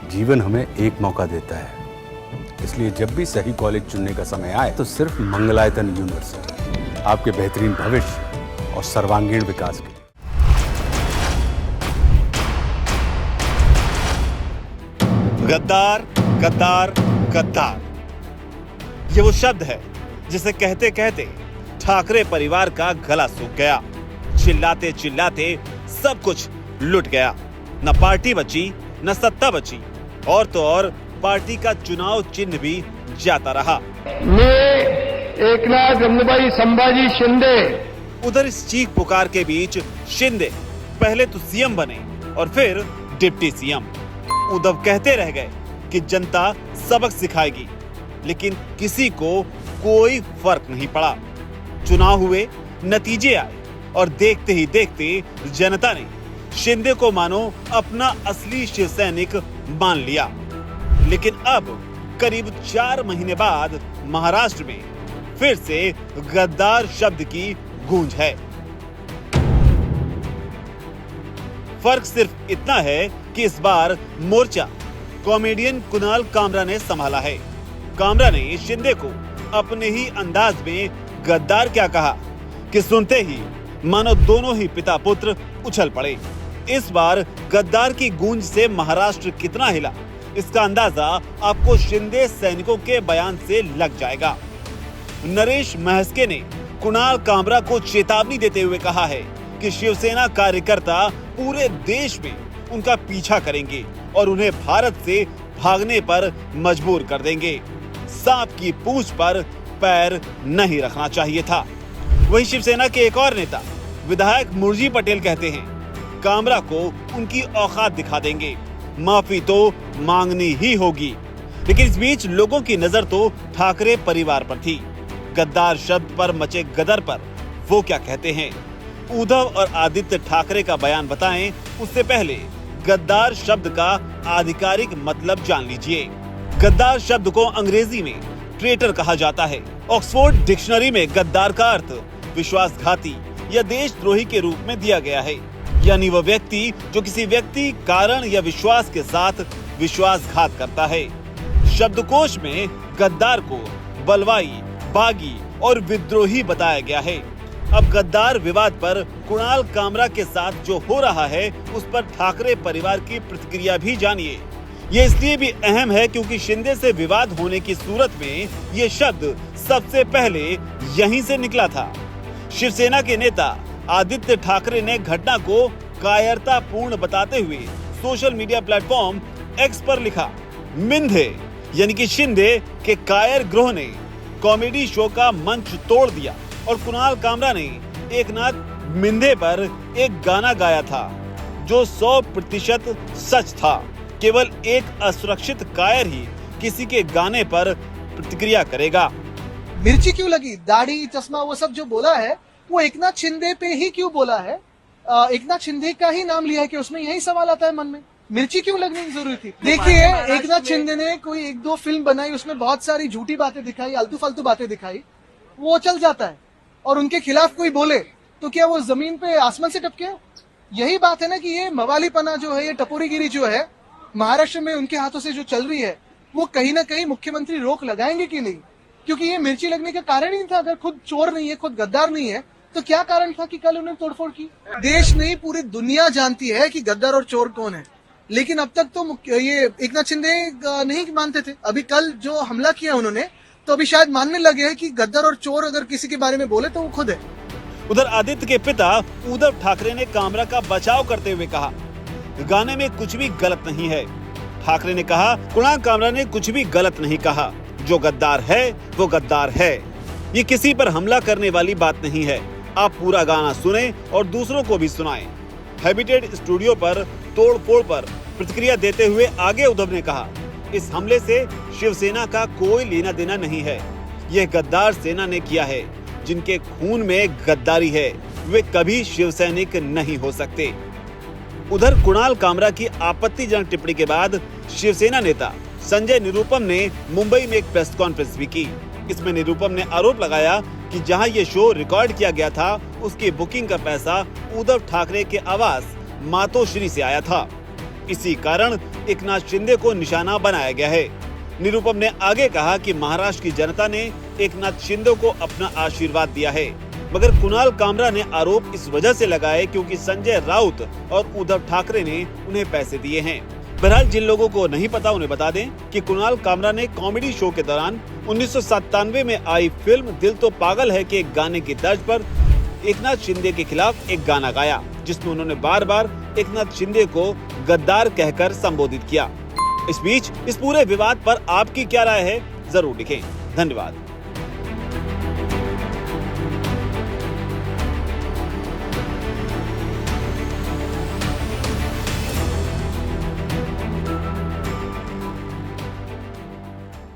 जीवन हमें एक मौका देता है, इसलिए जब भी सही कॉलेज चुनने का समय आए तो सिर्फ मंगलायतन यूनिवर्सिटी आपके बेहतरीन भविष्य और सर्वांगीण विकास के लिए। गद्दार गद्दार गद्दार, ये वो शब्द है जिसे कहते कहते ठाकरे परिवार का गला सूख गया। चिल्लाते चिल्लाते सब कुछ लुट गया। न पार्टी बची, न सत्ता बची, और तो और पार्टी का चुनाव चिन्ह भी जाता रहा। मैं एकनाथ रमणभाई संभाजी शिंदे। उधर इस चीख पुकार के बीच शिंदे पहले तो सीएम बने और फिर डिप्टी सीएम। उद्धव कहते रह गए कि जनता सबक सिखाएगी, लेकिन किसी को कोई फर्क नहीं पड़ा। चुनाव हुए, नतीजे आए और देखते ही देखते जनता ने शिंदे को मानो अपना असली शिव सैनिक मान लिया। लेकिन अब करीब 4 महीने बाद महाराष्ट्र में फिर से गद्दार शब्द की गूंज है। फर्क सिर्फ इतना है कि इस बार मोर्चा कॉमेडियन कुणाल कामरा ने संभाला है। कामरा ने शिंदे को अपने ही अंदाज में गद्दार क्या कहा कि सुनते ही मानो दोनों ही पिता पुत्र उछल पड़े। इस बार गद्दार की गूंज से महाराष्ट्र कितना हिला, इसका अंदाजा आपको शिंदे सैनिकों के बयान से लग जाएगा। नरेश महस्के ने कुणाल कामरा को चेतावनी देते हुए कहा है कि शिवसेना कार्यकर्ता पूरे देश में उनका पीछा करेंगे और उन्हें भारत से भागने पर मजबूर कर देंगे। सांप की पूंछ पर पैर नहीं रखना चाहिए था। वहीं शिवसेना के एक और नेता विधायक मुरजी पटेल कहते हैं कामरा को उनकी औकात दिखा देंगे, माफी तो मांगनी ही होगी। लेकिन इस बीच लोगों की नजर तो ठाकरे परिवार पर थी। गद्दार शब्द पर मचे गदर पर वो क्या कहते हैं, उद्धव और आदित्य ठाकरे का बयान बताएं, उससे पहले गद्दार शब्द का आधिकारिक मतलब जान लीजिए। गद्दार शब्द को अंग्रेजी में ट्रेटर कहा जाता है। ऑक्सफोर्ड डिक्शनरी में गद्दार का अर्थ विश्वासघाती या देशद्रोही के रूप में दिया गया है, यानी वह व्यक्ति जो किसी व्यक्ति, कारण या विश्वास के साथ विश्वासघात करता है। शब्दकोश में गद्दार को बलवाई, बागी और विद्रोही बताया गया है। अब गद्दार विवाद पर कुणाल कामरा के साथ जो हो रहा है, उस पर ठाकरे परिवार की प्रतिक्रिया भी जानिए। ये इसलिए भी अहम है क्योंकि शिंदे से विवाद होने की सूरत में ये शब्द सबसे पहले यहीं से निकला था। शिवसेना के नेता आदित्य ठाकरे ने घटना को कायरतापूर्ण बताते हुए सोशल मीडिया प्लेटफॉर्म एक्स पर लिखा, मिंधे यानी कि शिंदे के कायर ग्रोह ने कॉमेडी शो का मंच तोड़ दिया और कुणाल कामरा ने एकनाथ मिंधे पर एक गाना गाया था जो 100% सच था। केवल एक असुरक्षित कायर ही किसी के गाने पर प्रतिक्रिया करेगा। मिर्ची क्यों लगी, दाढ़ी, चश्मा, वो सब जो बोला है वो एकनाथ शिंदे पे ही क्यों बोला है? एकनाथ शिंदे का ही नाम लिया है कि उसमें यही सवाल आता है मन में, मिर्ची क्यों लगनी जरूरी थी? देखिए, एकनाथ शिंदे ने कोई 1-2 फिल्म बनाई, उसमें बहुत सारी झूठी बातें दिखाई, आलतू फालतू बातें दिखाई, वो चल जाता है। और उनके खिलाफ कोई बोले तो क्या वो जमीन पे आसमान से टपके? यही बात है ना कि ये मवालीपना जो है, ये टपोरीगिरी जो है महाराष्ट्र में उनके हाथों से जो चल रही है, वो कहीं ना कहीं मुख्यमंत्री रोक लगाएंगे कि नहीं? क्योंकि ये मिर्ची लगने का कारण ही था। अगर खुद चोर नहीं है, खुद गद्दार नहीं है, तो क्या कारण था कि कल उन्होंने तोड़फोड़ की? देश नहीं, पूरी दुनिया जानती है कि गद्दार और चोर कौन है। लेकिन अब तक तो ये एकनाथ शिंदे नहीं मानते थे। अभी कल जो हमला किया उन्होंने, तो अभी शायद मानने लगे हैं कि गद्दार और चोर अगर किसी के बारे में बोले तो वो खुद है। उधर आदित्य के पिता उद्धव ठाकरे ने कामरा का बचाव करते हुए कहा, गाने में कुछ भी गलत नहीं है। ठाकरे ने कहा, कुणाल कामरा ने कुछ भी गलत नहीं कहा, जो गद्दार है वो गद्दार है। ये किसी पर हमला करने वाली बात नहीं है। आप पूरा गाना सुने और दूसरों को भी सुनाएं। हैबिटेट स्टूडियो पर तोड़फोड़ पर प्रतिक्रिया देते हुए आगे उद्धव ने कहा, इस हमले से शिवसेना का कोई लेना देना नहीं है। यह गद्दार सेना ने किया है। जिनके खून में गद्दारी है वे कभी शिवसैनिक नहीं हो सकते। उधर कुणाल कामरा की आपत्तिजनक टिप्पणी के बाद शिवसेना नेता संजय निरुपम ने मुंबई में एक प्रेस कॉन्फ्रेंस भी की। इसमें निरुपम ने आरोप लगाया कि जहां ये शो रिकॉर्ड किया गया था, उसकी बुकिंग का पैसा उद्धव ठाकरे के आवास मातोश्री से आया था। इसी कारण एकनाथ शिंदे को निशाना बनाया गया है। निरुपम ने आगे कहा कि महाराष्ट्र की जनता ने एकनाथ शिंदे को अपना आशीर्वाद दिया है, मगर कुणाल कामरा ने आरोप इस वजह से लगाए क्योंकि संजय राउत और उद्धव ठाकरे ने उन्हें पैसे दिए हैं। बहरहाल जिन लोगों को नहीं पता उन्हें बता दें कि कुणाल कामरा ने कॉमेडी शो के दौरान 1997 में आई फिल्म दिल तो पागल है के एक गाने की तर्ज पर एकनाथ शिंदे के खिलाफ एक गाना गाया, जिसमें उन्होंने बार बार एकनाथ शिंदे को गद्दार कहकर संबोधित किया। इस बीच इस पूरे विवाद पर आपकी क्या राय है, जरूर लिखें। धन्यवाद।